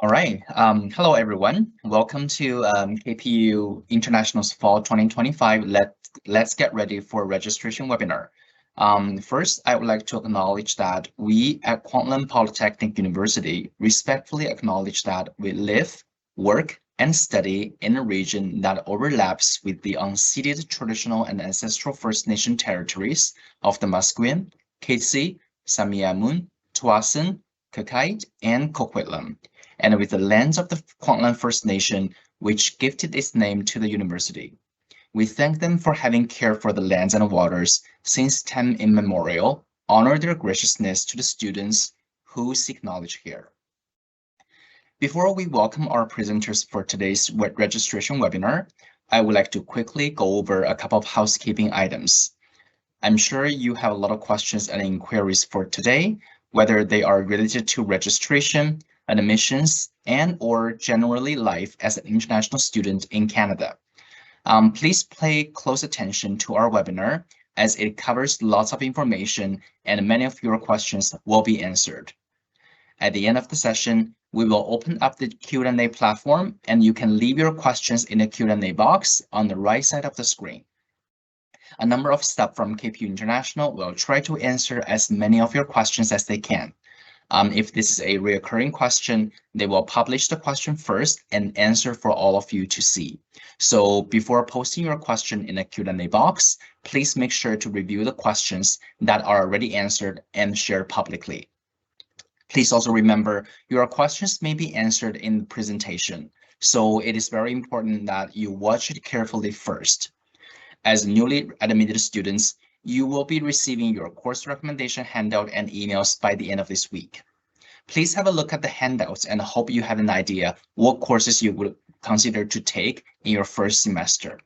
All right. Hello, everyone. Welcome to KPU International's Fall 2025. Let's get ready for registration webinar. First, I would like to acknowledge that we at Kwantlen Polytechnic University respectfully acknowledge that we live, work, and study in a region that overlaps with the unceded traditional and ancestral First Nation territories of the Musqueam, Katzie, Samiamun, Tuasin, Kakite, and Coquitlam, and with the lands of the Kwantlen First Nation, which gifted its name to the university. We thank them for having cared for the lands and waters since time immemorial, honor their graciousness to the students who seek knowledge here. Before we welcome our presenters for today's registration webinar, I would like to quickly go over a couple of housekeeping items. I'm sure you have a lot of questions and inquiries for today, whether they are related to registration, admissions, and/or generally life as an international student in Canada. Please pay close attention to our webinar as it covers lots of information and many of your questions will be answered. At the end of the session, we will open up the Q&A platform and you can leave your questions in the Q&A box on the right side of the screen. A number of staff from KPU International will try to answer as many of your questions as they can. If this is a recurring question, they will publish the question first and answer for all of you to see. So before posting your question in a Q&A box, please make sure to review the questions that are already answered and share publicly. Please also remember your questions may be answered in the presentation, so it is very important that you watch it carefully first. As newly admitted students, you will be receiving your course recommendation handout and emails by the end of this week. Please have a look at the handouts and hope you have an idea what courses you would consider to take in your first semester.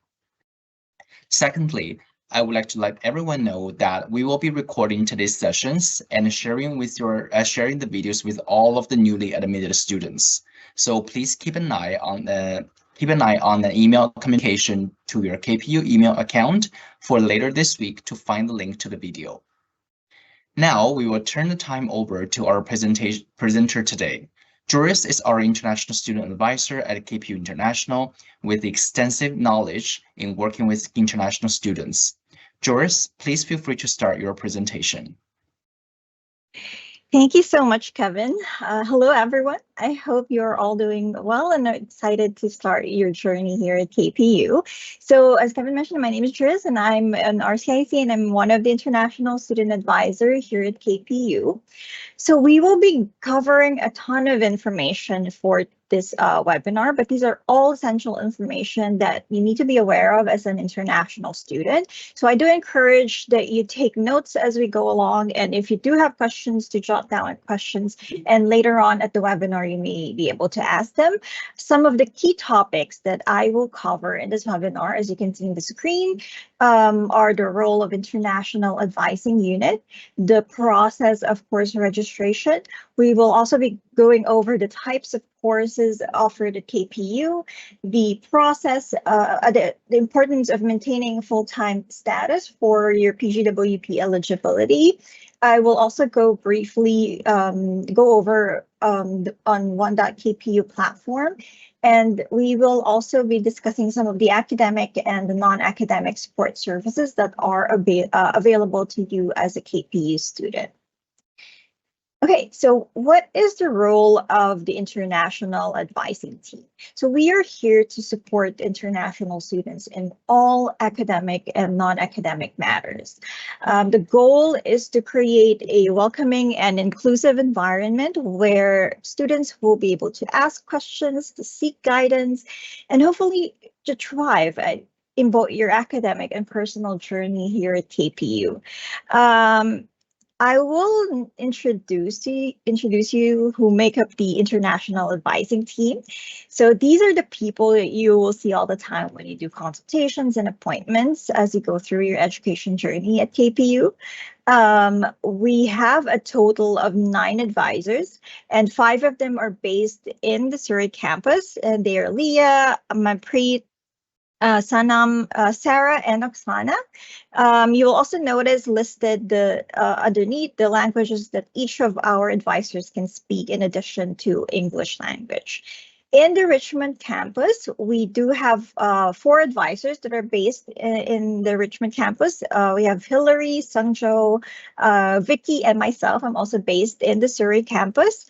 Secondly, I would like to let everyone know that we will be recording today's sessions and sharing the videos with all of the newly admitted students. So please keep an eye on the email communication to your KPU email account for later this week to find the link to the video. Now we will turn the time over to our presenter today. Joris is our international student advisor at KPU International with extensive knowledge in working with international students. Joris, please feel free to start your presentation. Thank you so much, Kevin. Hello, everyone. I hope you're all doing well and are excited to start your journey here at KPU. So as Kevin mentioned, my name is Triz and I'm an RCIC and I'm one of the international student advisors here at KPU. So we will be covering a ton of information for this webinar, but these are all essential information that you need to be aware of as an international student. So I do encourage that you take notes as we go along, and if you do have questions, to jot down questions, and later on at the webinar, you may be able to ask them. Some of the key topics that I will cover in this webinar, as you can see on the screen, are the role of international advising unit, the process of course registration. We will also be going over the types of courses offered at KPU, the process, the importance of maintaining full-time status for your PGWP eligibility. I will also go briefly go over on One.KPU platform, and we will also be discussing some of the academic and the non-academic support services that are available to you as a KPU student. Okay, so what is the role of the international advising team? So we are here to support international students in all academic and non-academic matters. The goal is to create a welcoming and inclusive environment where students will be able to ask questions, to seek guidance, and hopefully to thrive in both your academic and personal journey here at KPU. I will introduce you who make up the international advising team. So these are the people that you will see all the time when you do consultations and appointments as you go through your education journey at KPU. We have a total of 9 advisors, and 5 of them are based in the Surrey campus, and they are Leah, Manpreet, Sanam, Sarah, and Oksana. You will also notice listed underneath the languages that each of our advisors can speak in addition to English language. In the Richmond campus, we do have 4 advisors that are based in the Richmond campus. We have Hillary, Sungjo, Vicky, and myself. I'm also based in the Surrey campus.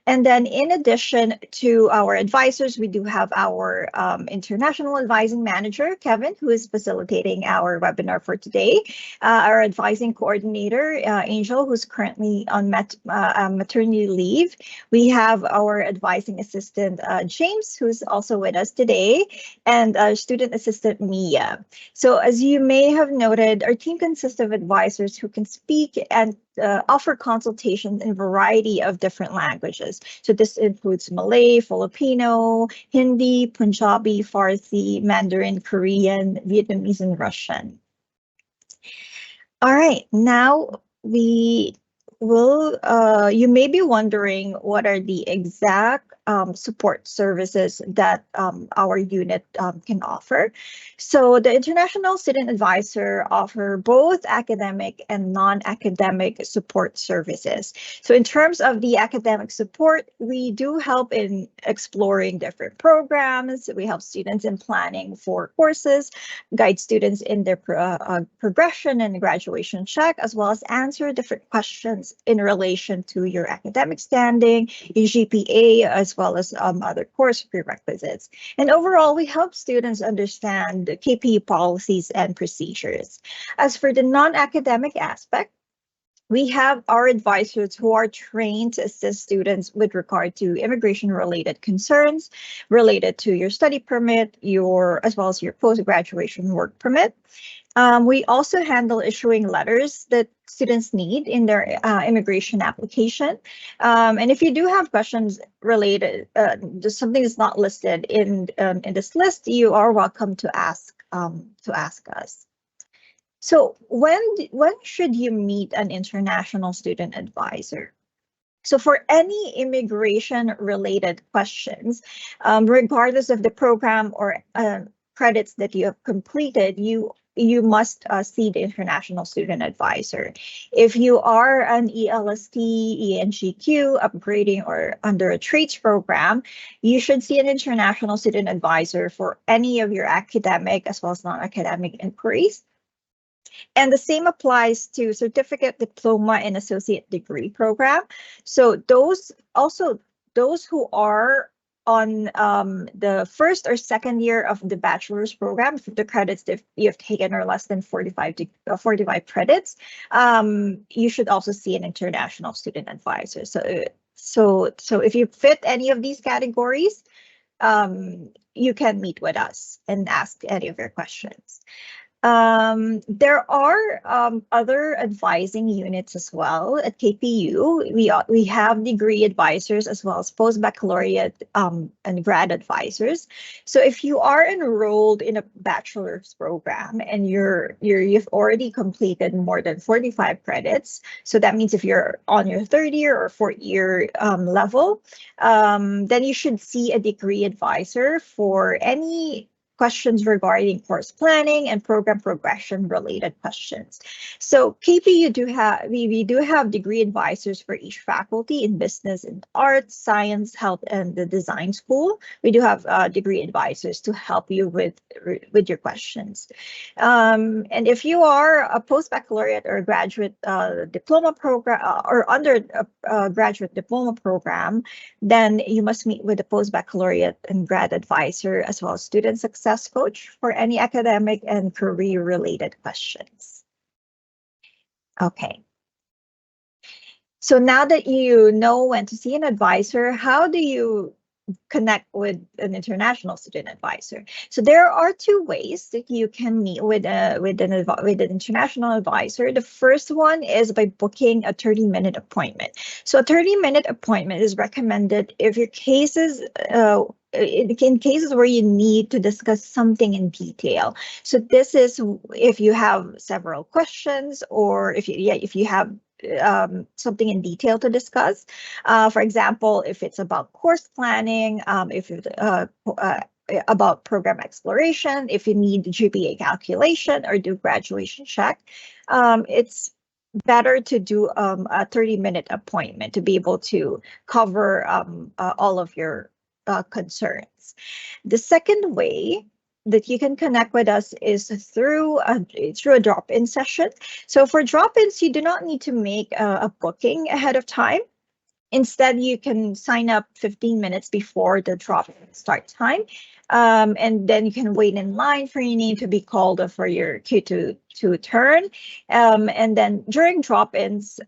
And then in addition to our advisors, we do have our international advising manager, Kevin, who is facilitating our webinar for today. Our advising coordinator, Angel, who's currently on maternity leave. We have our advising assistant, James, who's also with us today, and student assistant, Mia. So as you may have noted, our team consists of advisors who can speak and offer consultations in a variety of different languages. So this includes Malay, Filipino, Hindi, Punjabi, Farsi, Mandarin, Korean, Vietnamese, and Russian. All right, now we will, you may be wondering what are the exact support services that our unit can offer. So the International Student Advisor offer both academic and non-academic support services. So in terms of the academic support, we do help in exploring different programs. We help students in planning for courses, guide students in their progression and graduation check, as well as answer different questions in relation to your academic standing, your GPA, as well as other course prerequisites. And overall, we help students understand the KPU policies and procedures. As for the non-academic aspect, we have our advisors who are trained to assist students with regard to immigration-related concerns related to your study permit, as well as your post-graduation work permit. We also handle issuing letters that students need in their immigration application. And if you do have questions related, just something that's not listed in this list, you are welcome to ask us. So when should you meet an international student advisor? So for any immigration-related questions, regardless of the program or credits that you have completed, you must see the international student advisor. If you are an ELST, ENGQ, upgrading, or under a trades program, you should see an international student advisor for any of your academic as well as non-academic inquiries. And the same applies to certificate, diploma, and associate degree program. So those who are on the first or second year of the bachelor's program, if the credits that you have taken are less than 45 credits, you should also see an international student advisor. So if you fit any of these categories, you can meet with us and ask any of your questions. There are other advising units as well at KPU. We have degree advisors as well as post-baccalaureate and grad advisors. So if you are enrolled in a bachelor's program and you've already completed more than 45 credits, so that means if you're on your 3rd year or 4th year level, then you should see a degree advisor for any questions regarding course planning and program progression related questions. So KPU we do have degree advisors for each faculty in business and arts, science, health, and the design school. We do have degree advisors to help you with your questions. And if you are a post-baccalaureate or graduate diploma program or under a graduate diploma program, then you must meet with the post-baccalaureate and grad advisor as well as student success coach for any academic and career-related questions. Okay. So now that you know when to see an advisor, how do you connect with an international student advisor? So there are 2 ways that you can meet with an international advisor. The first one is by booking a 30-minute appointment. So a 30-minute appointment is recommended if your cases in cases where you need to discuss something in detail. So this is if you have several questions or if you have something in detail to discuss. For example, if it's about course planning, if about program exploration, if you need GPA calculation or do graduation check, it's better to do a 30-minute appointment to be able to cover all of your concerns. The second way that you can connect with us is through a drop-in session. So for drop-ins, you do not need to make a booking ahead of time. Instead, you can sign up 15 minutes before the drop-in start time, and then you can wait in line for your name to be called or for your queue to turn. And then during drop-ins,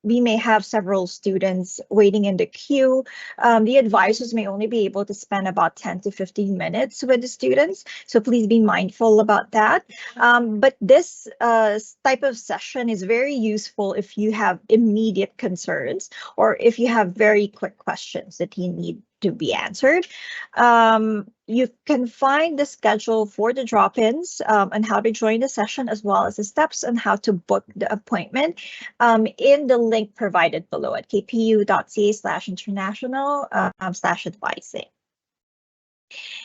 we may have several students waiting in the queue. The advisors may only be able to spend about 10 to 15 minutes with the students, so please be mindful about that. But this type of session is very useful if you have immediate concerns or if you have very quick questions that you need to be answered. You can find the schedule for the drop-ins and how to join the session, as well as the steps on how to book the appointment in the link provided below at kpu.ca/international/advising.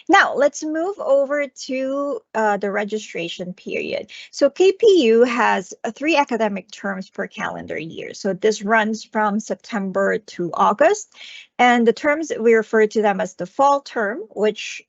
Now, let's move over to the registration period. So KPU has 3 academic terms per calendar year. So this runs from September to August. And the terms, we refer to them as the fall term, which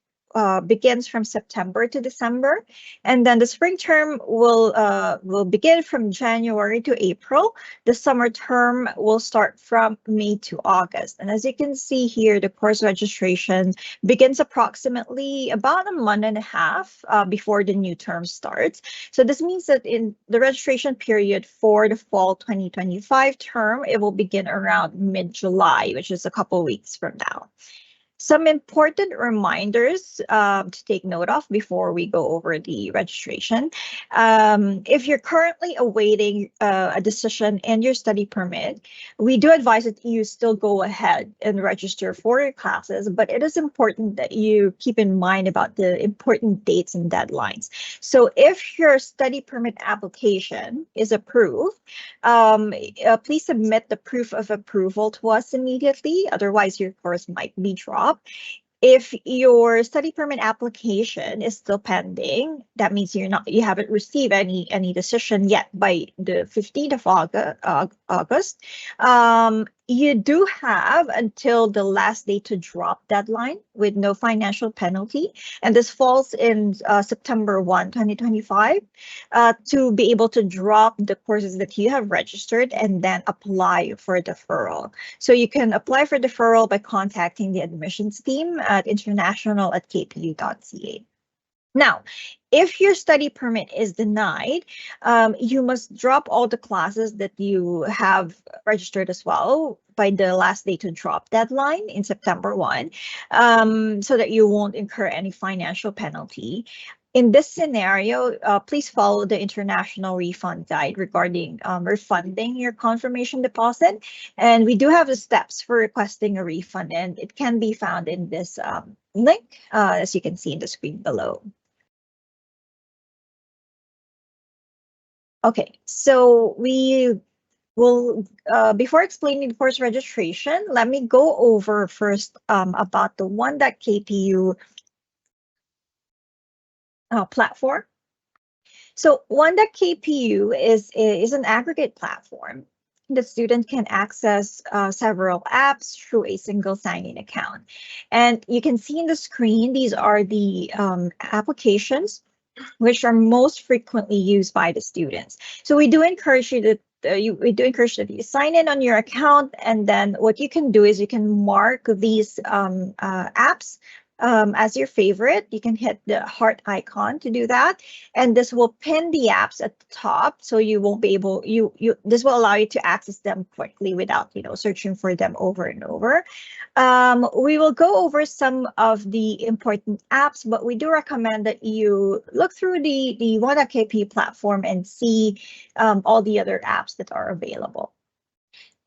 begins from September to December, and then the spring term will begin from January to April. The summer term will start from May to August. And as you can see here, the course registration begins approximately about a month and a half before the new term starts. So this means that in the registration period for the fall 2025 term, it will begin around mid-July, which is a couple weeks from now. Some important reminders to take note of before we go over the registration. If you're currently awaiting a decision in your study permit, we do advise that you still go ahead and register for your classes, but it is important that you keep in mind about the important dates and deadlines. So if your study permit application is approved, please submit the proof of approval to us immediately, otherwise your course might be dropped. If your study permit application is still pending, that means you haven't received any decision yet by the 15th of August. You do have until the last day to drop deadline with no financial penalty, and this falls in September 1, 2025, to be able to drop the courses that you have registered and then apply for deferral. So you can apply for deferral by contacting the admissions team at international@kpu.ca. Now, if your study permit is denied, you must drop all the classes that you have registered as well by the last day to drop deadline in September 1, so that you won't incur any financial penalty. In this scenario, please follow the international refund guide regarding refunding your confirmation deposit. And we do have the steps for requesting a refund, and it can be found in this link, as you can see in the screen below. Okay, so we will, before explaining the course registration, let me go over first about the One.KPU platform. So One.KPU is an aggregate platform. The student can access several apps through a single sign-in account. And you can see in the screen, these are the applications which are most frequently used by the students. So we do encourage you that you sign in on your account, and then what you can do is you can mark these apps as your favorite. You can hit the heart icon to do that, and this will pin the apps at the top, so you won't be able this will allow you to access them quickly without searching for them over and over. We will go over some of the important apps, but we do recommend that you look through the One.KPU platform and see all the other apps that are available.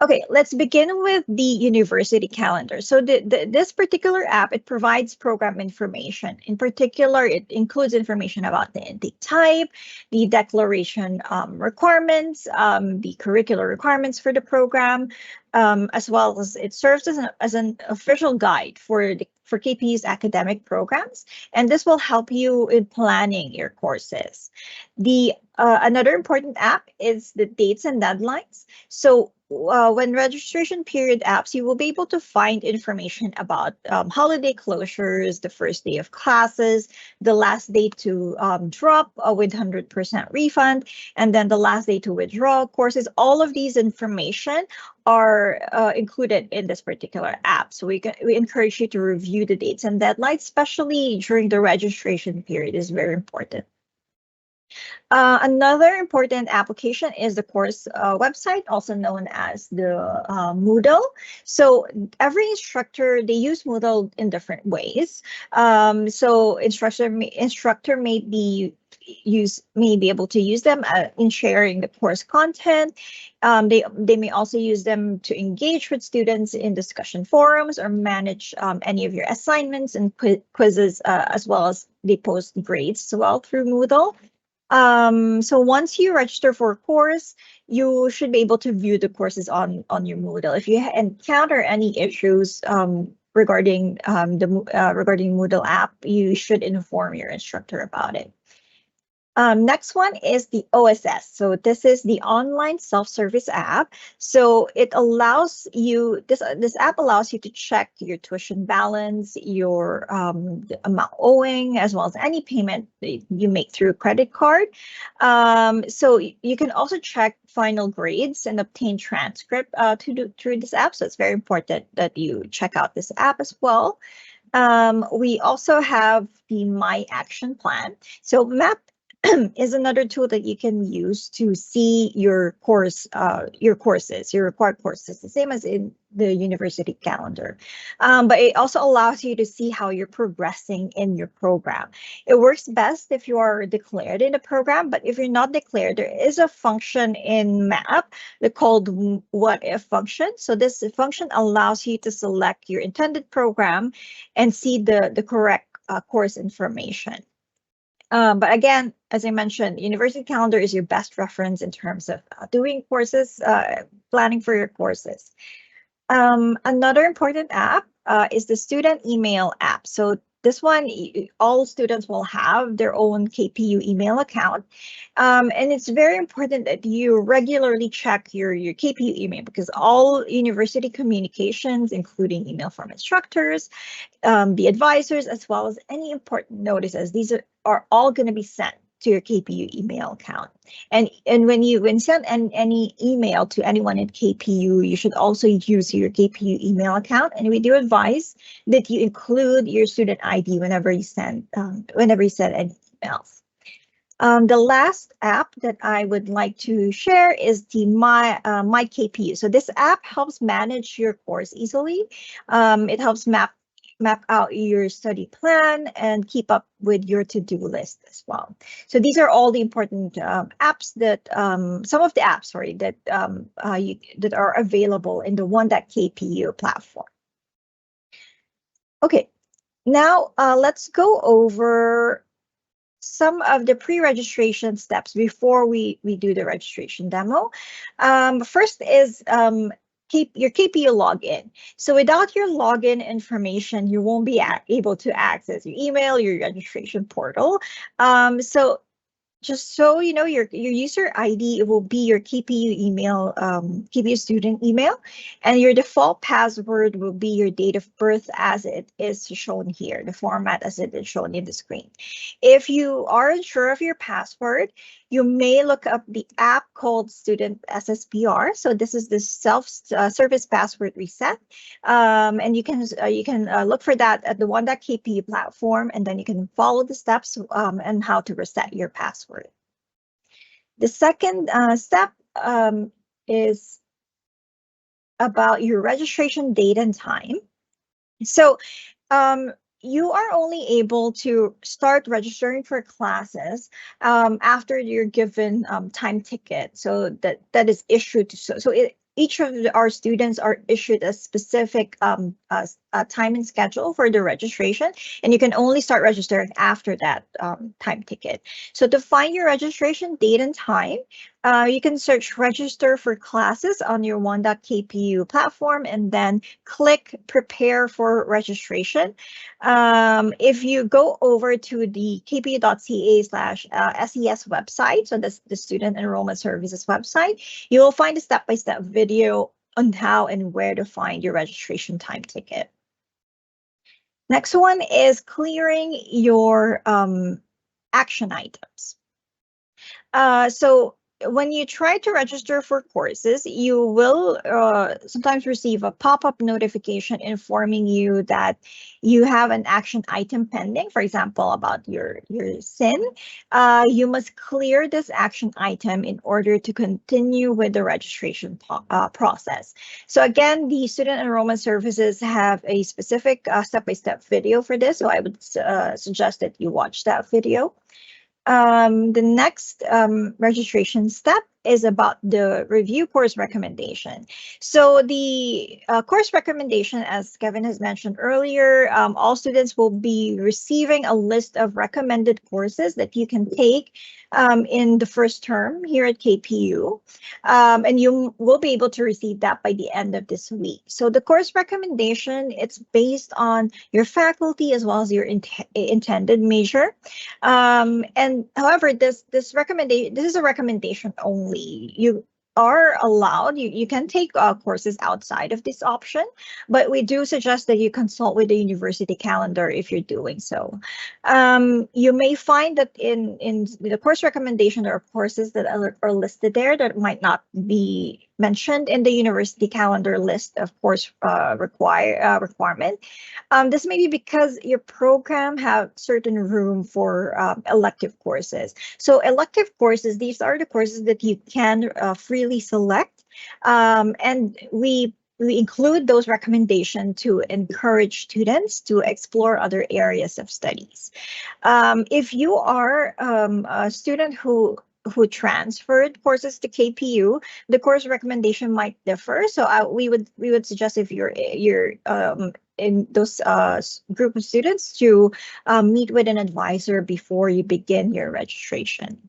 Okay, let's begin with the university calendar. So this particular app, it provides program information. In particular, it includes information about the intake type, the declaration requirements, the curricular requirements for the program, as well as it serves as an official guide for for KPU's academic programs, and this will help you in planning your courses. The another important app is the dates and deadlines. So when registration period apps, you will be able to find information about holiday closures, the first day of classes, the last day to drop with 100% refund, and then the last day to withdraw courses. All of these information are included in this particular app. So we encourage you to review the dates and deadlines, especially during the registration period is very important. Another important application is the course website, also known as the Moodle. So every instructor, they use Moodle in different ways. So instructor may be able to use them in sharing the course content. They may also use them to engage with students in discussion forums or manage any of your assignments and quizzes, as well as they post grades as well through Moodle. So once you register for a course, you should be able to view the courses on your Moodle. If you encounter any issues regarding regarding Moodle app, you should inform your instructor about it. Next one is the OSS. So this is the online self-service app. So it allows you, this app allows you to check your tuition balance, your the amount owing, as well as any payment that you make through a credit card. So you can also check final grades and obtain transcript through this app. So it's very important that you check out this app as well. We also have the My Action Plan. So MAP is another tool that you can use to see your courses, your required courses, the same as in the university calendar. But it also allows you to see how you're progressing in your program. It works best if you are declared in a program, but if you're not declared, there is a function in MAP called What If function. So this function allows you to select your intended program and see the correct course information. But again, as I mentioned, university calendar is your best reference in terms of doing courses, planning for your courses. Another important app is the student email app. So this one, all students will have their own KPU email account. And it's very important that you regularly check your KPU email, because all university communications, including email from instructors, the advisors, as well as any important notices, these are all going to be sent to your KPU email account. And when you send any email to anyone at KPU, you should also use your KPU email account. And we do advise that you include your student ID whenever you send any emails. The last app that I would like to share is the My KPU. So this app helps manage your course easily. It helps map out your study plan and keep up with your to-do list as well. So these are all the important apps that some of the apps, sorry, that that are available in the One.KPU platform. Okay, now let's go over some of the pre-registration steps before we do the registration demo. First is your KPU login. So without your login information, you won't be able to access your email, your registration portal. So just so you know, your user ID will be your KPU email, KPU student email, and your default password will be your date of birth as it is shown here, the format as it is shown in the screen. If you are unsure of your password, you may look up the app called Student SSPR. So this is the self-service password reset, and you can look for that at the One.KPU platform, and then you can follow the steps and how to reset your password. The second step is about your registration date and time. So you are only able to start registering for classes after you're given time ticket. So that is issued. So each of our students are issued a specific time and schedule for the registration, and you can only start registering after that time ticket. So to find your registration date and time, you can search register for classes on your one.kpu platform and then click prepare for registration. If you go over to the kpu.ca/SES website, so that's the Student Enrollment Services website, you will find a step-by-step video on how and where to find your registration time ticket. Next one is clearing your action items. So when you try to register for courses, you will sometimes receive a pop-up notification informing you that you have an action item pending, for example, about your SIN. You must clear this action item in order to continue with the registration process. So again, the Student Enrollment Services have a specific step-by-step video for this, so I would suggest that you watch that video. The next registration step is about the review course recommendation. So the course recommendation, as Kevin has mentioned earlier, all students will be receiving a list of recommended courses that you can take in the first term here at KPU. And you will be able to receive that by the end of this week. So the course recommendation, it's based on your faculty as well as your intended major. And however, this is a recommendation only. You are allowed, you can take courses outside of this option, but we do suggest that you consult with the university calendar if you're doing so. You may find that in the course recommendation, there are courses that are listed there that might not be mentioned in the university calendar list of course requirement. This may be because your program have certain room for elective courses. So elective courses, these are the courses that you can freely select, and we include those recommendations to encourage students to explore other areas of studies. If you are a student who transferred courses to KPU, the course recommendation might differ. So we would suggest, if you're in those group of students, to meet with an advisor before you begin your registration.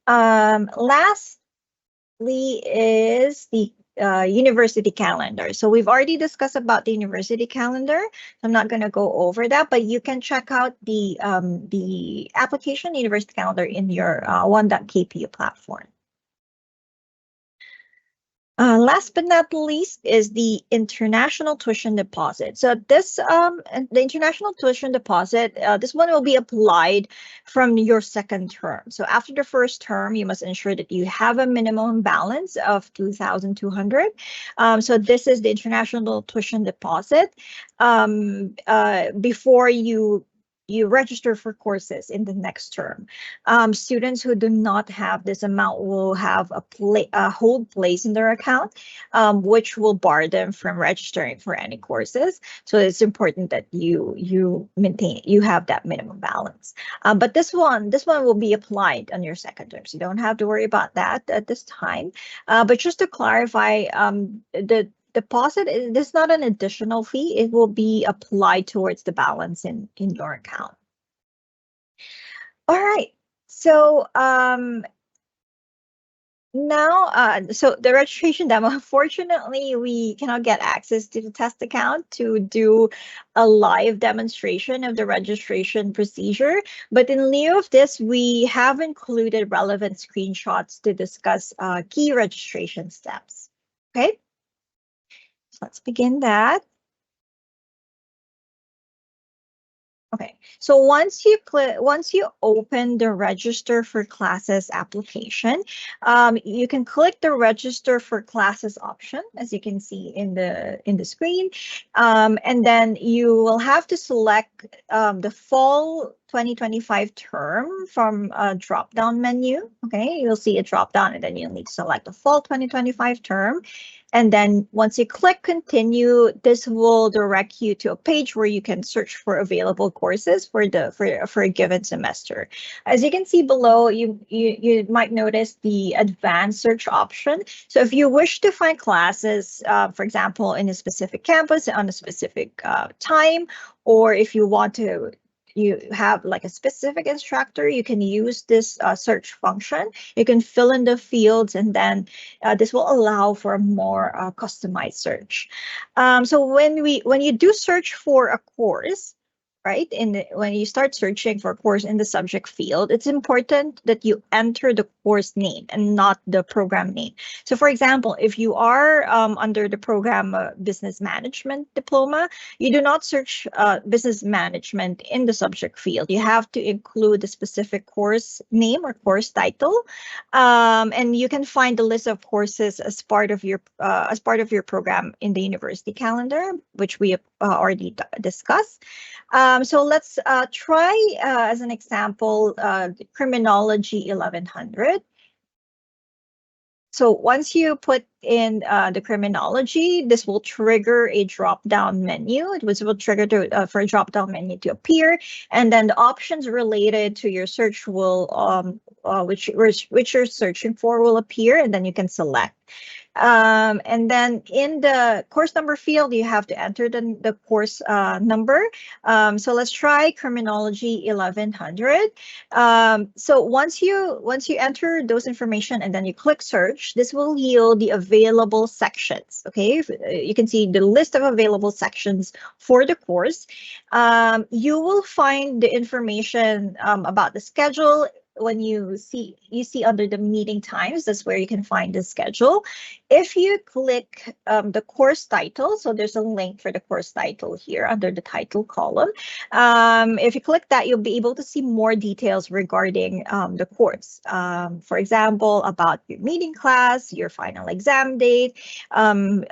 Lastly is the university calendar. So we've already discussed about the university calendar. I'm not going to go over that, but you can check out the application university calendar in your one.kpu platform. Last but not least is the international tuition deposit. So this, the international tuition deposit, this one will be applied from your second term. So after the first term, you must ensure that you have a minimum balance of 2,200. So this is the international tuition deposit before you register for courses in the next term. Students who do not have this amount will have a hold place in their account, which will bar them from registering for any courses. So it's important that you have that minimum balance. But this one will be applied on your second term, so you don't have to worry about that at this time. But just to clarify, the deposit is not an additional fee. It will be applied towards the balance in your account. All right. So now, so the registration demo, unfortunately, we cannot get access to the test account to do a live demonstration of the registration procedure. But in lieu of this, we have included relevant screenshots to discuss key registration steps. Okay. Let's begin that. Okay, so once you open the Register for Classes application, you can click the Register for Classes option, as you can see in the screen, and then you will have to select the Fall 2025 term from a drop-down menu. Okay, you'll see a drop-down and then you'll need to select the fall 2025 term. And then once you click continue, this will direct you to a page where you can search for available courses for a given semester. As you can see below, you might notice the advanced search option. So if you wish to find classes, for example, in a specific campus on a specific time, or if you want to you have like a specific instructor, you can use this search function. You can fill in the fields, and then this will allow for a more customized search. So when you do search for a course, right, when you start searching for a course in the subject field, it's important that you enter the course name and not the program name. So for example, if you are under the program business management diploma, you do not search business management in the subject field. You have to include the specific course name or course title, and you can find the list of courses as part of your program in the university calendar, which we have already discussed. So let's try, as an example, Criminology 1100. So once you put in the criminology, this will trigger a drop-down menu. Will trigger for a drop-down menu to appear, and then the options related to your search will, which you're searching for, will appear, and then you can select. And then in the course number field, you have to enter the course number. So let's try Criminology 1100. So once you enter those information and then you click search, this will yield the available sections. Okay, you can see the list of available sections for the course. You will find the information about the schedule. When you see under the meeting times, that's where you can find the schedule. If you click the course title, so there's a link for the course title here under the title column. If you click that, you'll be able to see more details regarding the course. For example, about your meeting class, your final exam date,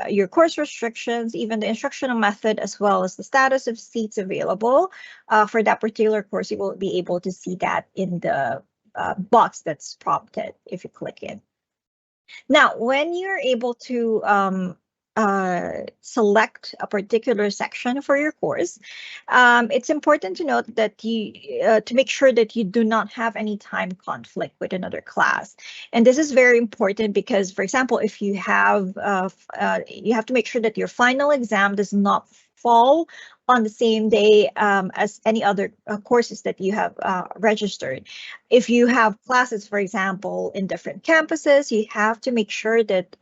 your course restrictions, even the instructional method, as well as the status of seats available for that particular course. You will be able to see that in the box that's prompted if you click it. Now, when you're able to select a particular section for your course, it's important to note that you to make sure that you do not have any time conflict with another class. And this is very important because, for example, if you have to make sure that your final exam does not fall on the same day as any other courses that you have registered. If you have classes, for example, in different campuses, you have to make sure that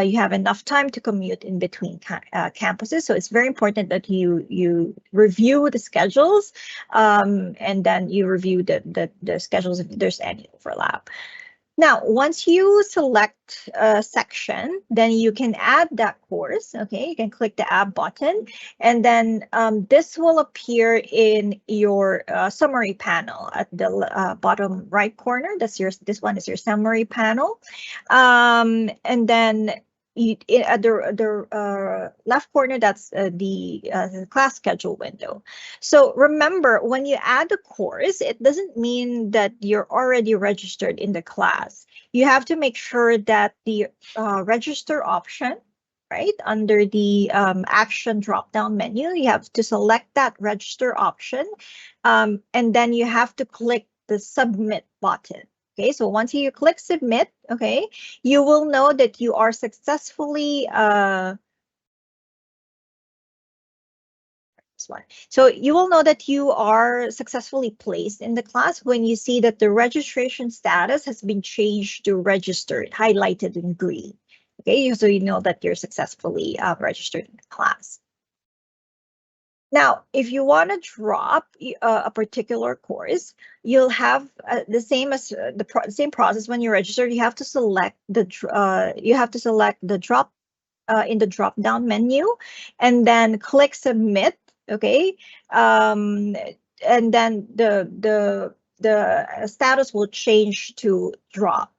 you have enough time to commute in between campuses. So it's very important that you review the schedules, and then you review the schedules if there's any overlap. Now, once you select a section, then you can add that course. Okay, you can click the add button, and then this will appear in your summary panel at the bottom right corner. This one is your summary panel, and then at the left corner, that's the class schedule window. So remember, when you add a course, it doesn't mean that you're already registered in the class. You have to make sure that the register option, right, under the action drop-down menu, you have to select that register option, and then you have to click the submit button. Okay, so once you click submit, okay, you will know that you are successfully So you will know that you are successfully placed in the class when you see that the registration status has been changed to registered, highlighted in green. Okay, so you know that you're successfully registered in the class. Now, if you want to drop a particular course, you'll have the same as the same process when you're registered. You have to select the drop in the drop down menu, and then click submit. Okay, and then the status will change to drop.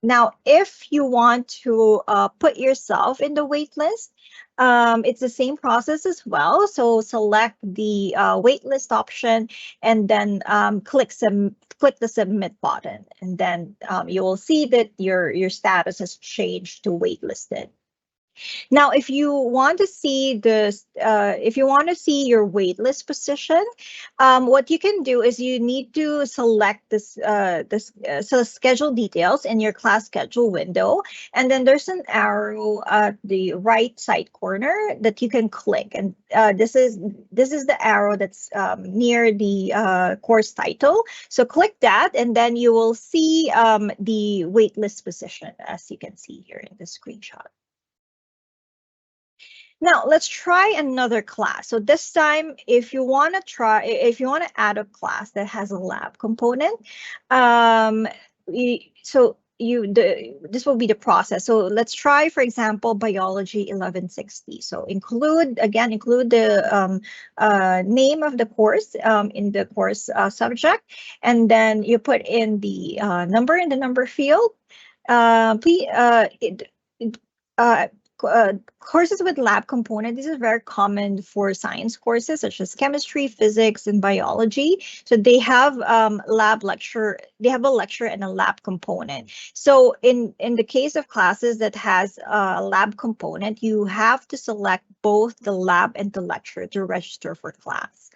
Now, if you want to put yourself in the wait list, it's the same process as well. So select the wait list option and then click the submit button, and then you will see that your status has changed to waitlisted. Now, if you want to see your waitlist position, what you can do is you need to select so schedule details in your class schedule window, and then there's an arrow at the right side corner that you can click, and this is the arrow that's near the course title. So click that, and then you will see the waitlist position, as you can see here in the screenshot. Now let's try another class. So this time, if you want to add a class that has a lab component, this will be the process. So let's try, for example, biology 1160. So include the name of the course in the course subject, and then you put in the number in the number field. Please, uh, courses with lab component, this is very common for science courses such as chemistry, physics, and biology. So they have they have a lecture and a lab component. So in the case of classes that has a lab component, you have to select both the lab and the lecture to register for class.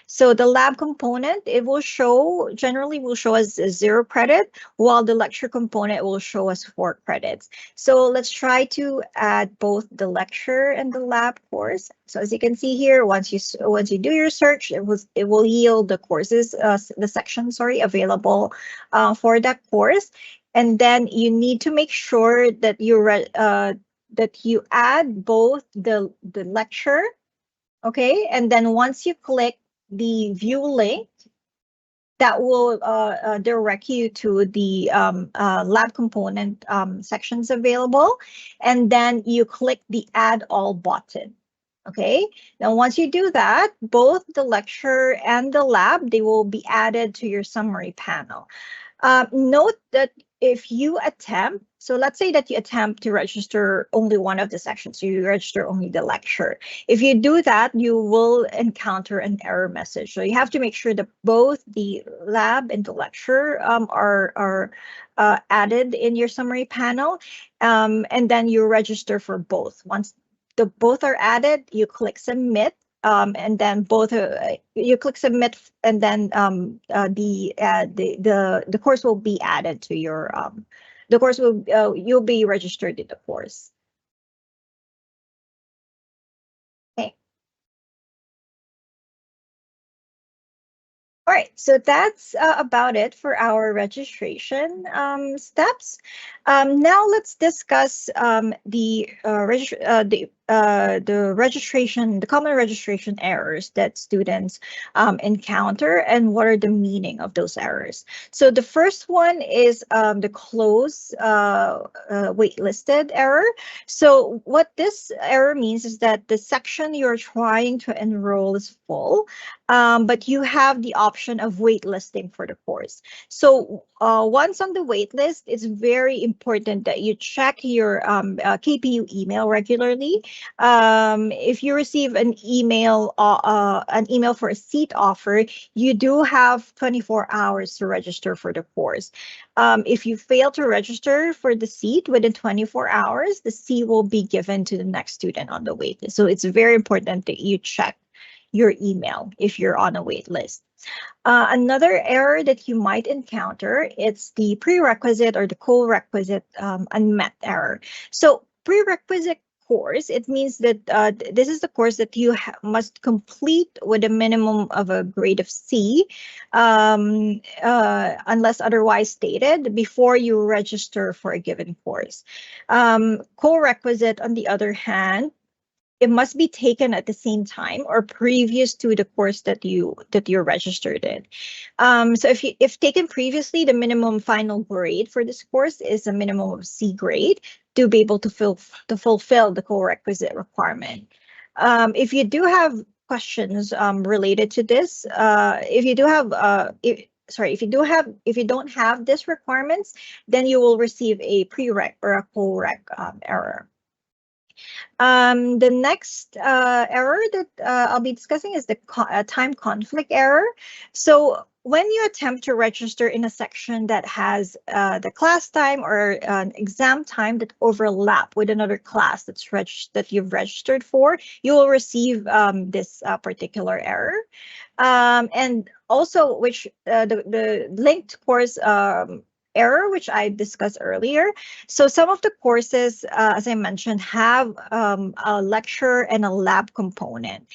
So the lab component, generally will show as 0 credit, while the lecture component will show as 4 credits. So let's try to add both the lecture and the lab course. So as you can see here, once you do your search, it will yield the courses, the section, available for that course. And then you need to make sure that you add both the lecture, okay? And then once you click the view link, that will direct you to the lab component sections available. And then you click the add all button. Okay, now once you do that, both the lecture and the lab, they will be added to your summary panel. Note that if you attempt, so let's say that you attempt to register only one of the sections, so you register only the lecture. If you do that, you will encounter an error message. So you have to make sure that both the lab and the lecture are added in your summary panel, and then you register for both. Once both are added, you click submit, and then you click submit, and then the course will be added to your the course will you'll be registered in the course. Okay. All right, so that's about it for our registration steps. Now let's discuss the common registration errors that students encounter, and what are the meaning of those errors. So the first one is the close waitlisted error. So what this error means is that the section you're trying to enroll is full, but you have the option of waitlisting for the course. So once on the waitlist, it's very important that you check your KPU email regularly. If you receive an email for a seat offer, you do have 24 hours to register for the course. If you fail to register for the seat within 24 hours, the seat will be given to the next student on the waitlist. So it's very important that you check your email if you're on a wait list. Another error that you might encounter, it's the prerequisite or the co-requisite unmet error. So prerequisite course, it means that this is the course that you must complete with a minimum of a grade of C, unless otherwise stated, before you register for a given course. Co-requisite, on the other hand, it must be taken at the same time or previous to the course that you're registered in. So if taken previously, the minimum final grade for this course is a minimum of C grade to be able to fulfill the co-requisite requirement. If you do have questions related to this, if you do have sorry, if you don't have these requirements, then you will receive a prereq or a co-req error. The next error that I'll be discussing is the time conflict error. So when you attempt to register in a section that has the class time or an exam time that overlap with another class that you've registered for, you will receive this particular error. And also, which the linked course error, which I discussed earlier. So some of the courses, as I mentioned, have a lecture and a lab component.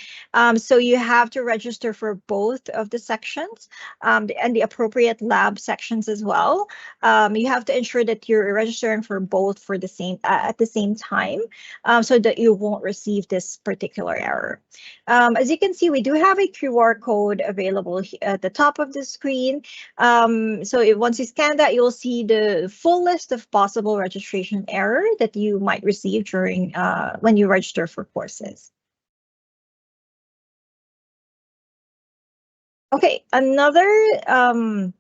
So you have to register for both of the sections and the appropriate lab sections as well. You have to ensure that you're registering for both for the same at the same time, so that you won't receive this particular error. As you can see, we do have a QR code available at the top of the screen. So once you scan that, you'll see the full list of possible registration error that you might receive during when you register for courses. Okay, another thing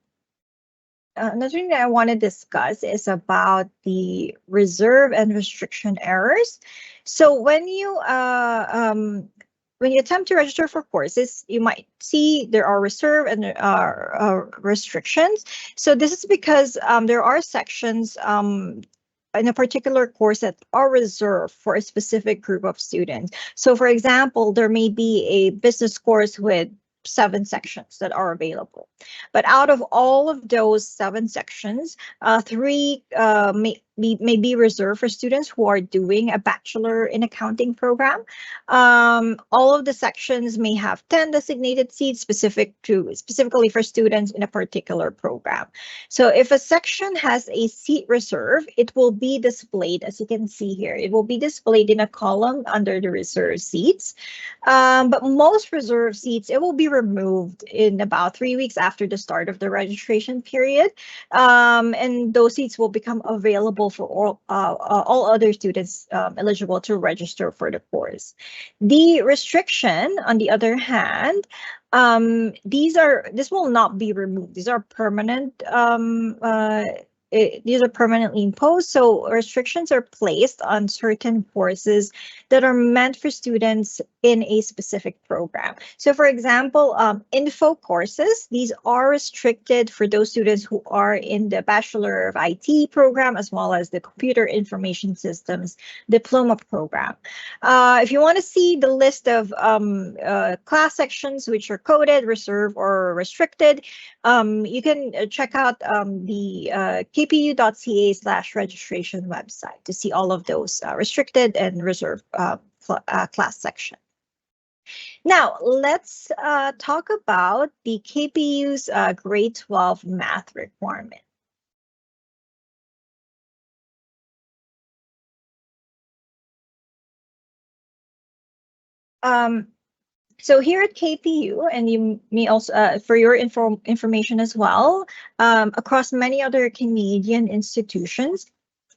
that I want to discuss is about the reserve and restriction errors. So when you attempt to register for courses, you might see there are reserve and restrictions. So this is because there are sections in a particular course that are reserved for a specific group of students. So for example, there may be a business course with 7 sections that are available. But out of all of those 7 sections, 3 may be reserved for students who are doing a Bachelor in Accounting program. All of the sections may have 10 designated seats specifically for students in a particular program. So if a section has a seat reserve, it will be displayed, as you can see here. It will be displayed in a column under the reserved seats. But most reserved seats, it will be removed in about 3 weeks after the start of the registration period. And those seats will become available for all other students eligible to register for the course. The restriction, on the other hand, this will not be removed. These are permanent. These are permanently imposed. So restrictions are placed on certain courses that are meant for students in a specific program. So for example, info courses, these are restricted for those students who are in the Bachelor of IT program, as well as the Computer Information Systems Diploma program. If you want to see the list of class sections which are coded, reserved, or restricted, you can check out the kpu.ca/registration website to see all of those restricted and reserved class section. Now, let's talk about the KPU's grade 12 math requirement. So here at KPU, and you may also, for your information as well, across many other Canadian institutions,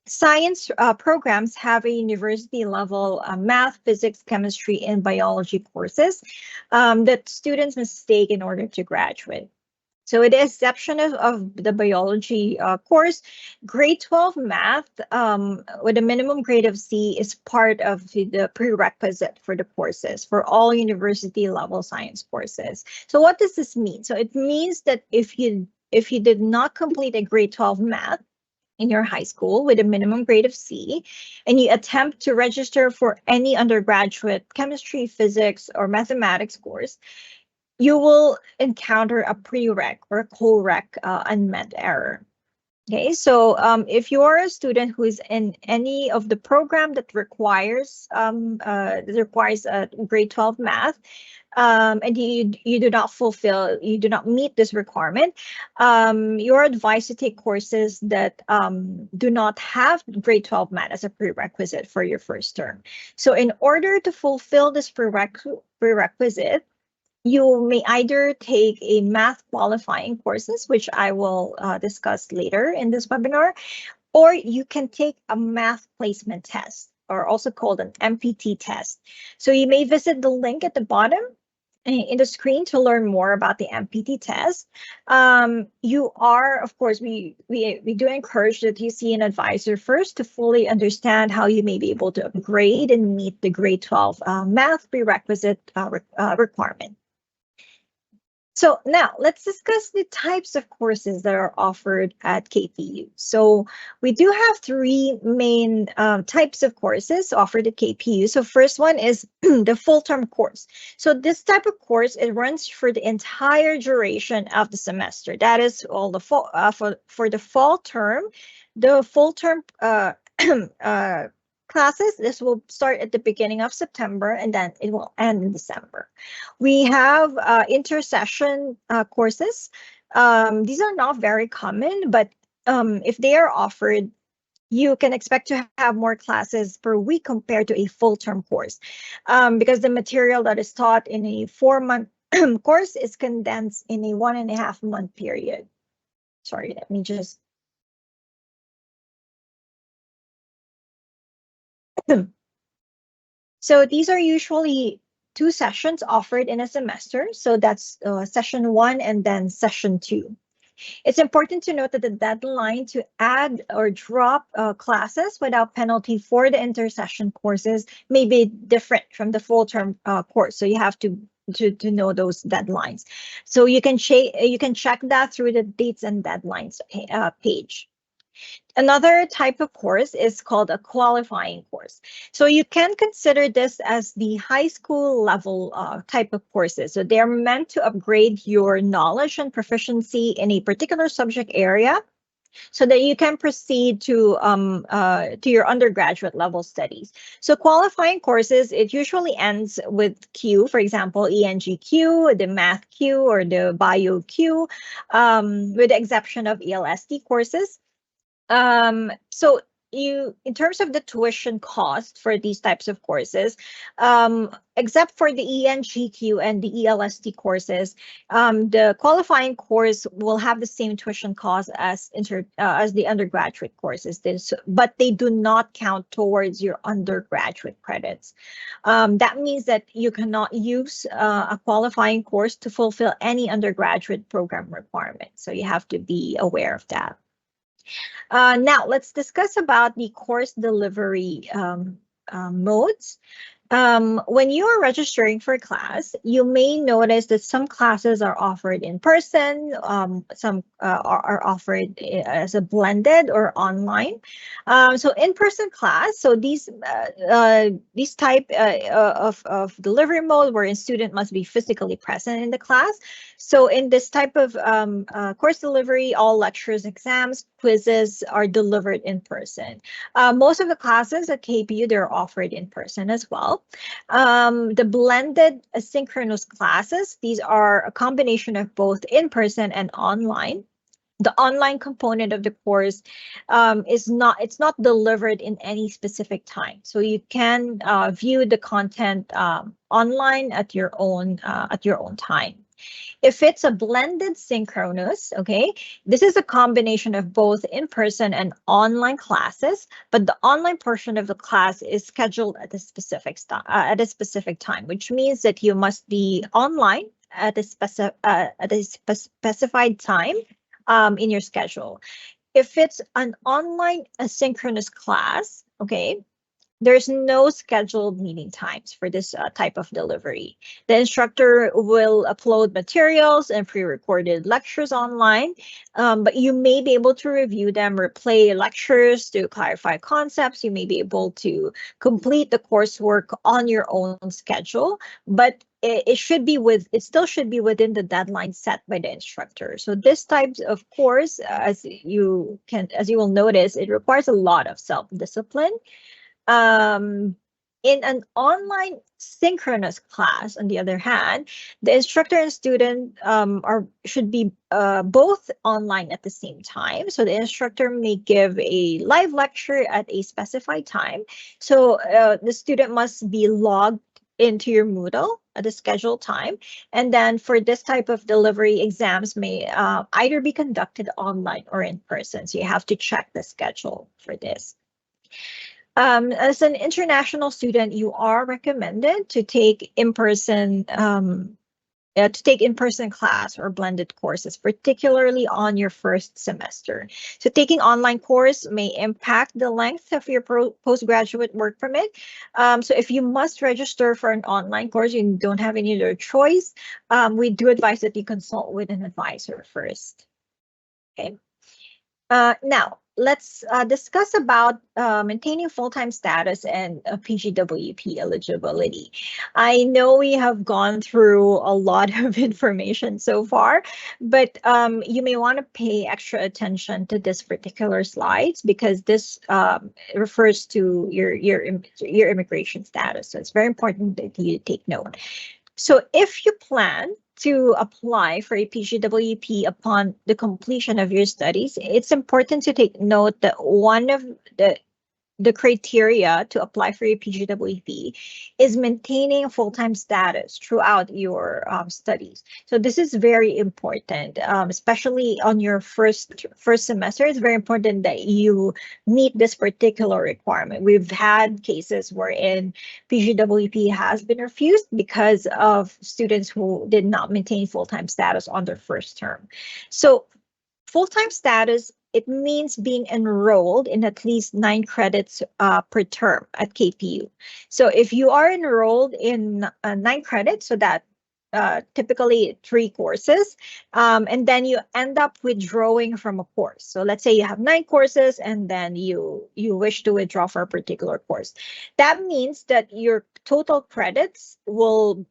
science programs have a university level math, physics, chemistry, and biology courses that students must take in order to graduate. So with the exception of the biology course, grade 12 math with a minimum grade of C is part of the prerequisite for the courses for all university level science courses. So what does this mean? So it means that if you did not complete a grade 12 math in your high school with a minimum grade of C, and you attempt to register for any undergraduate chemistry, physics, or mathematics course, you will encounter a prereq or a co-req unmet error. Okay, so if you are a student who is in any of the program that requires a grade 12 math, and you do not meet this requirement, you're advised to take courses that do not have grade 12 math as a prerequisite for your first term. So in order to fulfill this prerequisite, you may either take a math qualifying courses, which I will discuss later in this webinar, or you can take a math placement test, or also called an MPT test. So you may visit the link at the bottom in the screen to learn more about the MPT test. You are, of course, we do encourage that you see an advisor first to fully understand how you may be able to upgrade and meet the grade 12 math prerequisite requirement. So now let's discuss the types of courses that are offered at KPU. So we do have three main types of courses offered at KPU. So first one is the full-term course. So this type of course, it runs for the entire duration of the semester. That is all the fall for the fall term, the full-term classes. This will start at the beginning of September and then it will end in December. We have intersession courses. These are not very common, but if they are offered, you can expect to have more classes per week compared to a full-term course, because the material that is taught in a 4-month course is condensed in a 1.5-month period. Sorry, let me just. So these are usually 2 sessions offered in a semester. So that's session 1 and then session 2. It's important to note that the deadline to add or drop classes without penalty for the intersession courses may be different from the full-term course. So you have to know those deadlines. So you can check that through the dates and deadlines page. Another type of course is called a qualifying course. So you can consider this as the high school level type of courses. So they're meant to upgrade your knowledge and proficiency in a particular subject area so that you can proceed to your undergraduate level studies. So qualifying courses, it usually ends with Q, for example, ENGQ, the Math Q, or the Bio Q, with the exception of ELST courses. So in terms of the tuition cost for these types of courses, except for the ENGQ and the ELST courses, the qualifying course will have the same tuition cost as the undergraduate courses. But they do not count towards your undergraduate credits. That means that you cannot use a qualifying course to fulfill any undergraduate program requirements. So you have to be aware of that. Now, let's discuss about the course delivery modes. When you are registering for class, you may notice that some classes are offered in person, some are offered as a blended or online. So in-person class, so these type of delivery mode wherein student must be physically present in the class. So in this type of course delivery, all lectures, exams, quizzes are delivered in person. Most of the classes at KPU, they're offered in person as well. The blended asynchronous classes, these are a combination of both in-person and online. The online component of the course it's not delivered in any specific time. So you can view the content online at your own time. If it's a blended synchronous, okay, this is a combination of both in-person and online classes, but the online portion of the class is scheduled at a specific time, which means that you must be online at a specified time in your schedule. If it's an online asynchronous class, okay, there's no scheduled meeting times for this type of delivery. The instructor will upload materials and pre-recorded lectures online, but you may be able to review them or play lectures to clarify concepts. You may be able to complete the coursework on your own schedule, but it still should be within the deadline set by the instructor. So this type of course, as you will notice, it requires a lot of self-discipline. In an online synchronous class, on the other hand, the instructor and student should be both online at the same time. So the instructor may give a live lecture at a specified time. So the student must be logged into your Moodle at a scheduled time. And then for this type of delivery, exams may either be conducted online or in person. So you have to check the schedule for this. As an international student, you are recommended to take in-person to take in-person class or blended courses, particularly on your first semester. So taking online course may impact the length of your postgraduate work permit. So if you must register for an online course, you don't have any other choice. We do advise that you consult with an advisor first. Okay. Now, let's discuss about maintaining full-time status and PGWP eligibility. I know we have gone through a lot of information so far, but you may want to pay extra attention to this particular slides because this refers to your immigration status. So it's very important that you take note. So if you plan to apply for a PGWP upon the completion of your studies, it's important to take note that one of the criteria to apply for your PGWP is maintaining full-time status throughout your studies. So this is very important, especially on your first semester. It's very important that you meet this particular requirement. We've had cases wherein PGWP has been refused because of students who did not maintain full-time status on their first term. So full-time status, it means being enrolled in at least 9 credits per term at KPU. So if you are enrolled in 9 credits, so that typically 3 courses, and then you end up withdrawing from a course. So let's say you have 9 courses and then you wish to withdraw for a particular course. That means that your total credits will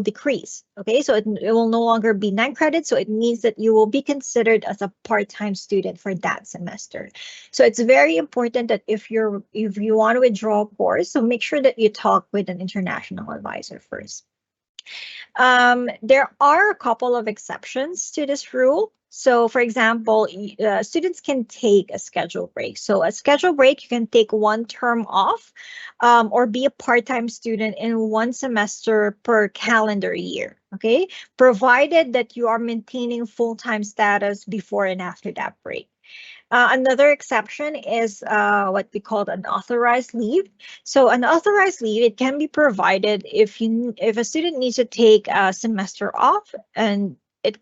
decrease. Okay, so it will no longer be 9 credits. So it means that you will be considered as a part-time student for that semester. So it's very important that if you want to withdraw a course, so make sure that you talk with an international advisor first. There are a couple of exceptions to this rule. So for example, students can take a schedule break. So a schedule break, you can take 1 term off or be a part-time student in 1 semester per calendar year, okay? Provided that you are maintaining full-time status before and after that break. Another exception is what we call unauthorized leave. So unauthorized leave, it can be provided if a student needs to take a semester off and it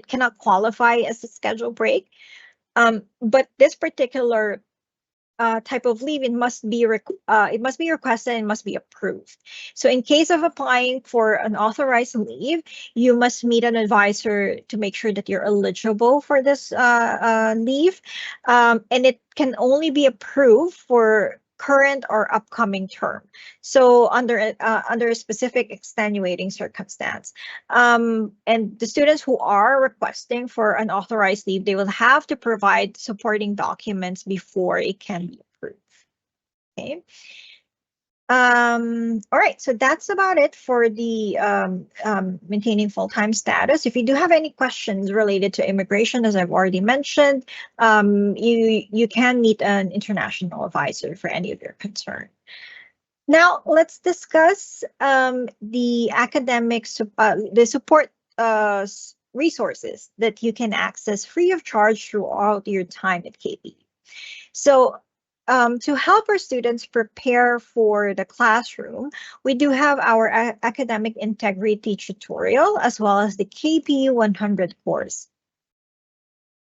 cannot qualify as a scheduled break. But this particular type of leave, it must be requested and must be approved. So in case of applying for an authorized leave, you must meet an advisor to make sure that you're eligible for this leave, and it can only be approved for current or upcoming term. So under a specific extenuating circumstance. And the students who are requesting for an authorized leave, they will have to provide supporting documents before it can be approved. Okay. All right, so that's about it for the maintaining full-time status. If you do have any questions related to immigration, as I've already mentioned, you can meet an international advisor for any of your concern. Now, let's discuss the academic the support resources that you can access free of charge throughout your time at KPU. So to help our students prepare for the classroom, we do have our academic integrity tutorial as well as the KPU 100 course.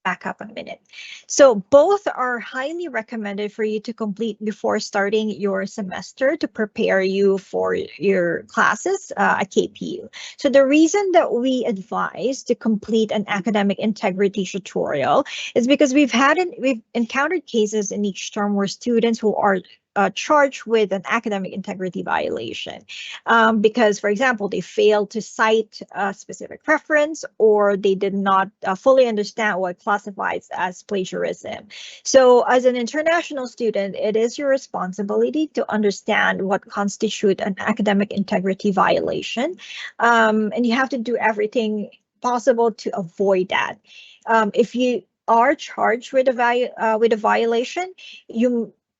Back up a minute. So both are highly recommended for you to complete before starting your semester to prepare you for your classes at KPU. So the reason that we advise to complete an academic integrity tutorial is because we've encountered cases in each term where students who are charged with an academic integrity violation because, for example, they failed to cite a specific reference or they did not fully understand what classifies as plagiarism. So as an international student, it is your responsibility to understand what constitutes an academic integrity violation, and you have to do everything possible to avoid that. If you are charged with a violation,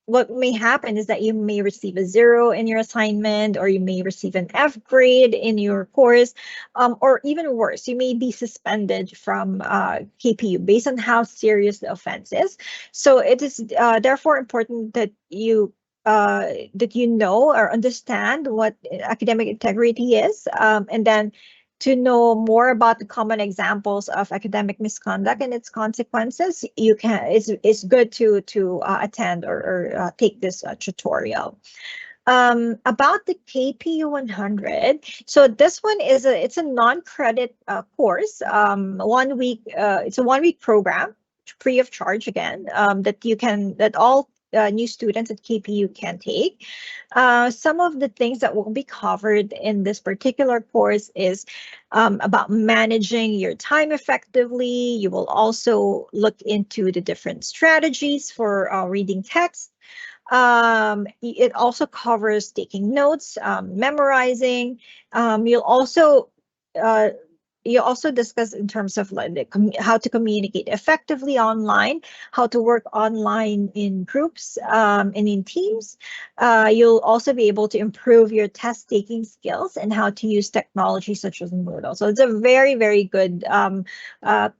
what may happen is that you may receive a 0 in your assignment, or you may receive an F grade in your course, or even worse, you may be suspended from KPU based on how serious the offense is. So it is therefore important that you that you know or understand what academic integrity is, and then to know more about the common examples of academic misconduct and its consequences, it's good to attend or take this tutorial. About the KPU 100. So this one it's a non-credit course. 1 week. It's a 1 week program, free of charge again. That all new students at KPU can take. Some of the things that will be covered in this particular course is about managing your time effectively. You will also look into the different strategies for reading text. It also covers taking notes, memorizing. Uh, you also discuss in terms of like how to communicate effectively online, how to work online in groups and in teams. You'll also be able to improve your test taking skills and how to use technology such as Moodle. So it's a very, very good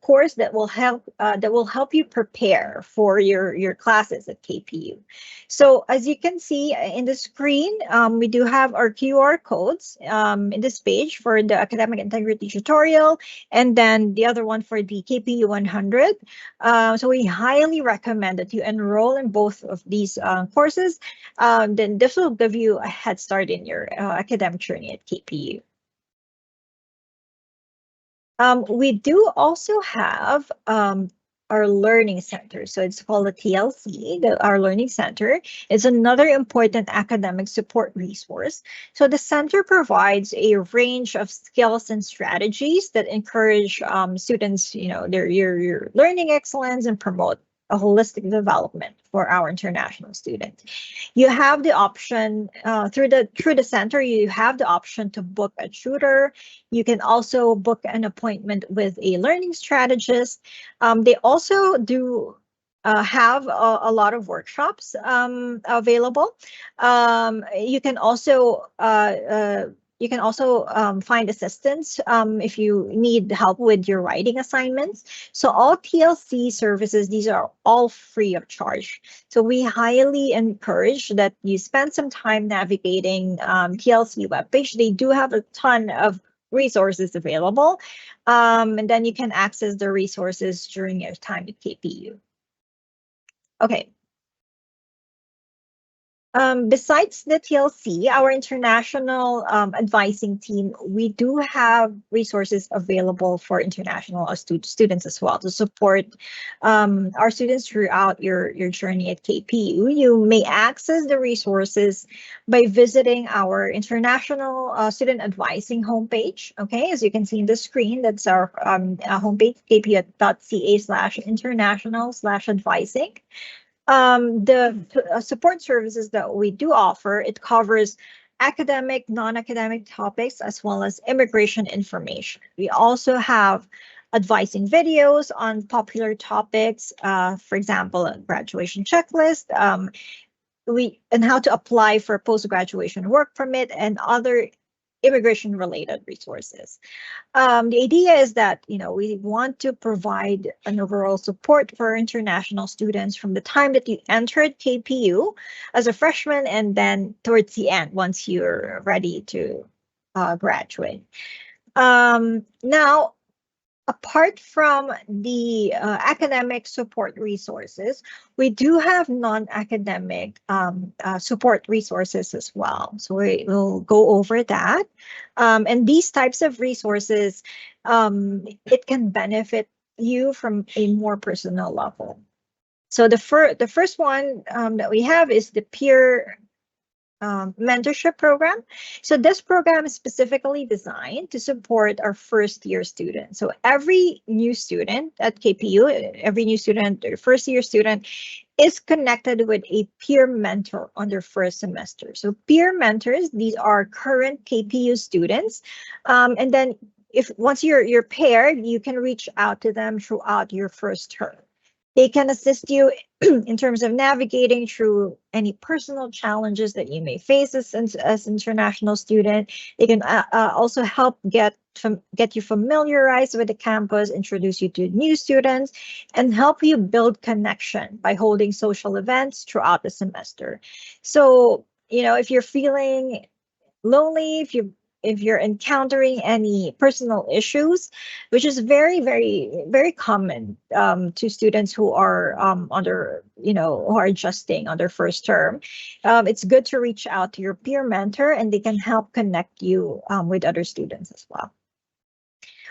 course that will help you prepare for your classes at KPU. So as you can see in the screen, we do have our QR codes in this page for the academic integrity tutorial, and then the other one for the KPU 100. So we highly recommend that you enroll in both of these courses. Then this will give you a head start in your academic journey at KPU. We do also have our learning center. So it's called the TLC, our learning center. It's another important academic support resource. So the center provides a range of skills and strategies that encourage students, your learning excellence and promote a holistic development for our international students. You have the option through the center. You have the option to book a tutor. You can also book an appointment with a learning strategist. They also do have a lot of workshops available. You can also find assistance if you need help with your writing assignments. So all TLC services, these are all free of charge. So we highly encourage that you spend some time navigating TLC webpage. They do have a ton of resources available. And then you can access the resources during your time at KPU. Okay. Besides the TLC, our international advising team, we do have resources available for international students as well to support our students throughout your journey at KPU. You may access the resources by visiting our international student advising homepage. Okay, as you can see in the screen, that's our homepage, kpu.ca/international/advising. The support services that we do offer, it covers academic, non-academic topics, as well as immigration information. We also have advising videos on popular topics, for example, a graduation checklist, and how to apply for post-graduation work permit and other immigration-related resources. The idea is that we want to provide an overall support for international students from the time that you entered KPU as a freshman, and then towards the end once you're ready to graduate. Now, apart from the academic support resources, we do have non-academic support resources as well. So we will go over that. And these types of resources, it can benefit you from a more personal level. So the first one that we have is the peer mentorship program. So this program is specifically designed to support our first year students. So every new student at KPU, every new student or first year student is connected with a peer mentor on their first semester. So peer mentors, these are current KPU students. And then once you're paired, you can reach out to them throughout your first term. They can assist you in terms of navigating through any personal challenges that you may face as international student. They can also help get get you familiarized with the campus, introduce you to new students, and help you build connection by holding social events throughout the semester. So, if you're feeling lonely, if you're encountering any personal issues, which is very, very, very common to students who are who are adjusting on their first term, it's good to reach out to your peer mentor, and they can help connect you with other students as well.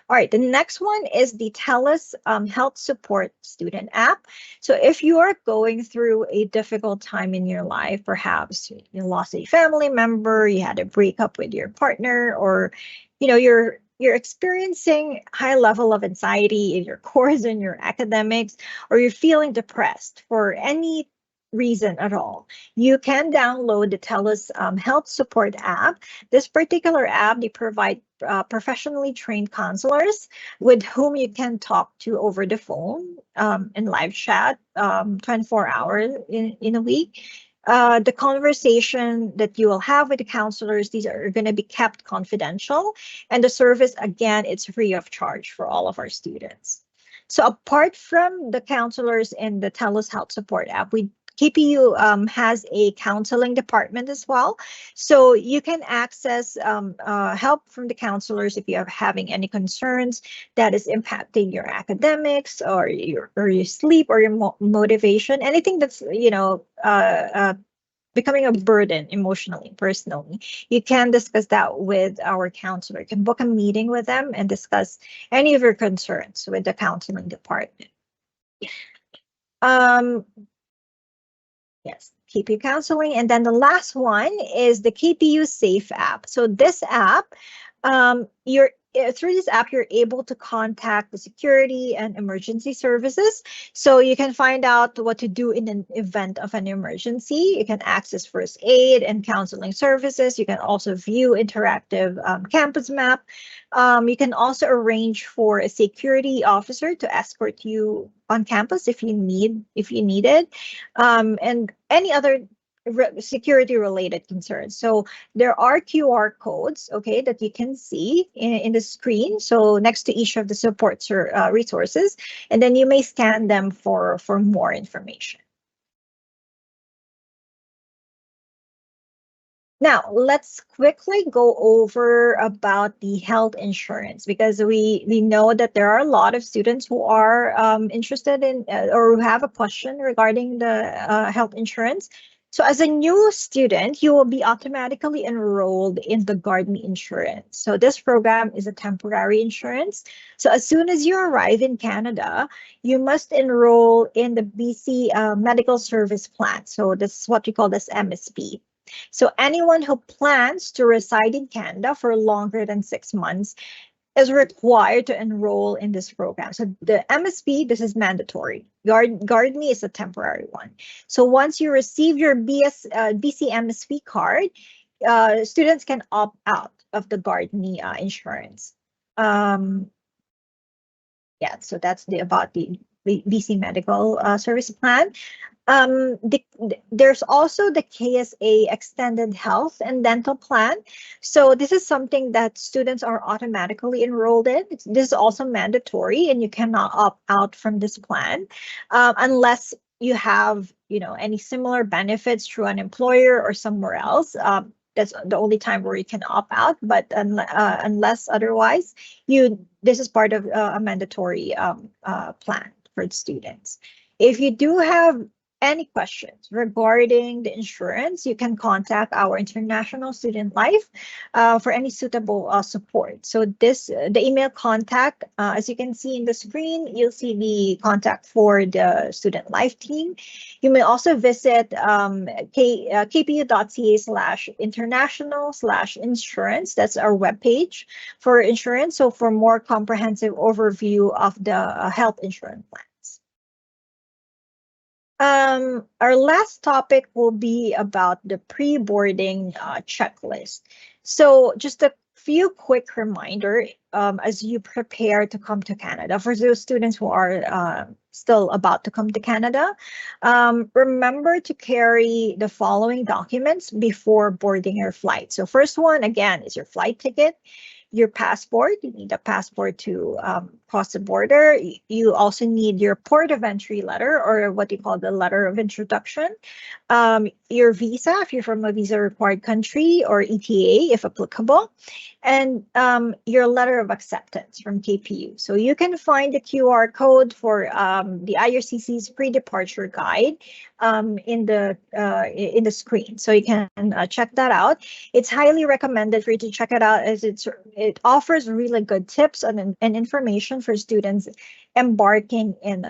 All right, the next one is the TELUS Health Support Student app. So if you are going through a difficult time in your life, perhaps you lost a family member, you had a breakup with your partner, or you're experiencing high level of anxiety in your course and your academics, or you're feeling depressed for any reason at all, you can download the TELUS Health Support app. This particular app, they provide professionally trained counselors with whom you can talk to over the phone and live chat 24 hours in a week. The conversation that you will have with the counselors, these are going to be kept confidential. And the service, again, it's free of charge for all of our students. So apart from the counselors in the TELUS Health Support app, KPU has a counseling department as well. So you can access help from the counselors if you are having any concerns that is impacting your academics or your sleep or your motivation, anything that's, becoming a burden emotionally, personally. You can discuss that with our counselor. You can book a meeting with them and discuss any of your concerns with the counseling department. Yes, KPU counseling. And then the last one is the KPU Safe app. So this app, through this app, you're able to contact the security and emergency services. So you can find out what to do in an event of an emergency. You can access first aid and counseling services. You can also view interactive campus map. You can also arrange for a security officer to escort you on campus if you need it, and any other security related concerns. So there are QR codes, okay, that you can see in the screen. So next to each of the support resources, and then you may scan them for more information. Now, let's quickly go over about the health insurance, because we know that there are a lot of students who are interested in or who have a question regarding the health insurance. So as a new student, you will be automatically enrolled in the GuardMe insurance. So this program is a temporary insurance. So as soon as you arrive in Canada, you must enroll in the BC Medical Service Plan. So this is what we call this MSP. So anyone who plans to reside in Canada for longer than 6 months is required to enroll in this program. So the MSP, this is mandatory. GuardMe is a temporary one. So once you receive your BC MSP card, students can opt out of the GuardMe insurance. Yeah, so that's about the BC Medical Service Plan. There's also the KSA Extended Health and Dental Plan. So this is something that students are automatically enrolled in. This is also mandatory, and you cannot opt out from this plan unless you have, any similar benefits through an employer or somewhere else. That's the only time where you can opt out, but unless otherwise, this is part of a mandatory plan for students. If you do have any questions regarding the insurance, you can contact our International Student Life for any suitable support. So the email contact, as you can see in the screen, you'll see the contact for the Student Life team. You may also visit kpu.ca/international/insurance. That's our webpage for insurance. So for more comprehensive overview of the health insurance plan. Our last topic will be about the pre-boarding checklist. So just a few quick reminder as you prepare to come to Canada. For those students who are still about to come to Canada, remember to carry the following documents before boarding your flight. So first one, again, is your flight ticket. your passport. You need a passport to cross the border. You also need your port of entry letter, or what you call the letter of introduction. Your visa, if you're from a visa required country, or ETA, if applicable, and your letter of acceptance from KPU. So you can find the QR code for the IRCC's pre-departure guide in the screen. So you can check that out. It's highly recommended for you to check it out, as it offers really good tips and information for students embarking in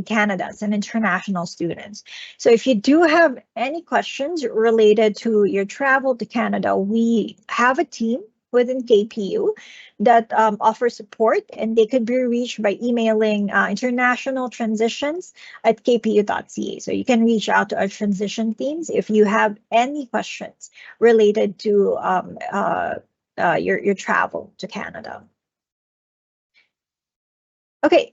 Canada as an international students. So if you do have any questions related to your travel to Canada, we have a team within KPU that offers support, and they could be reached by emailing internationaltransitions@kpu.ca. So you can reach out to our transition teams if you have any questions related to your travel to Canada. Okay,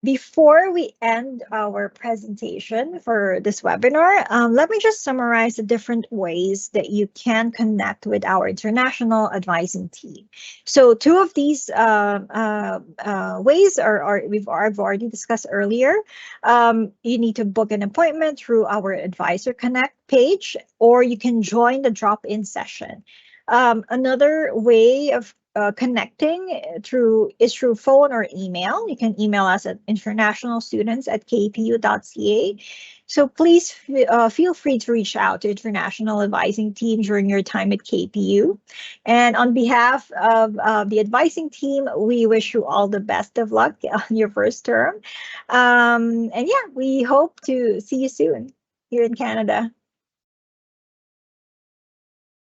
before we end our presentation for this webinar, let me just summarize the different ways that you can connect with our international advising team. So two of these ways I've already discussed earlier. You need to book an appointment through our Advisor Connect page, or you can join the drop-in session. Another way of connecting through phone or email. You can email us at internationalstudents@kpu.ca. So please feel free to reach out to international advising team during your time at KPU. And on behalf of the advising team, we wish you all the best of luck on your first term. And yeah, we hope to see you soon here in Canada.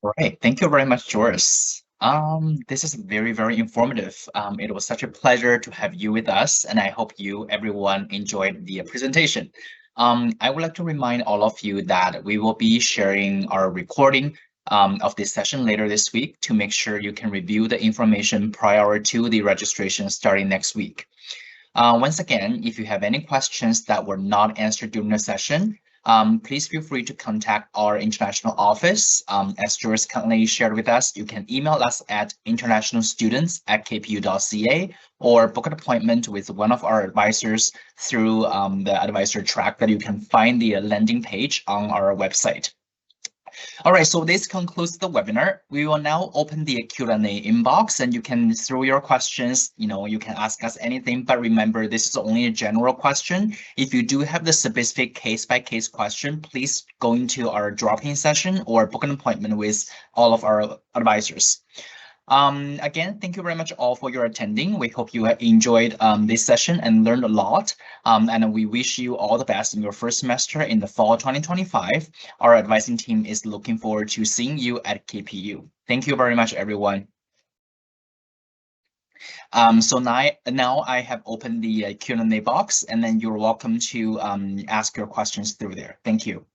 All right, thank you very much, Joris. This is very, very informative. It was such a pleasure to have you with us, and I hope everyone enjoyed the presentation. I would like to remind all of you that we will be sharing our recording of this session later this week to make sure you can review the information prior to the registration starting next week. Once again, if you have any questions that were not answered during the session, please feel free to contact our international office. As Joris kindly shared with us, you can email us at internationalstudents@kpu.ca or book an appointment with one of our advisors through the advisor track that you can find the landing page on our website. All right, so this concludes the webinar. We will now open the Q&A inbox, and you can throw your questions. You can ask us anything, but remember, this is only a general question. If you do have the specific case-by-case question, please go into our drop-in session or book an appointment with all of our advisors. Again, thank you very much all for your attending. We hope you have enjoyed this session and learned a lot. And we wish you all the best in your first semester in the fall 2025. Our advising team is looking forward to seeing you at KPU. Thank you very much, everyone. So now I have opened the Q&A box, and then you're welcome to ask your questions through there. Thank you.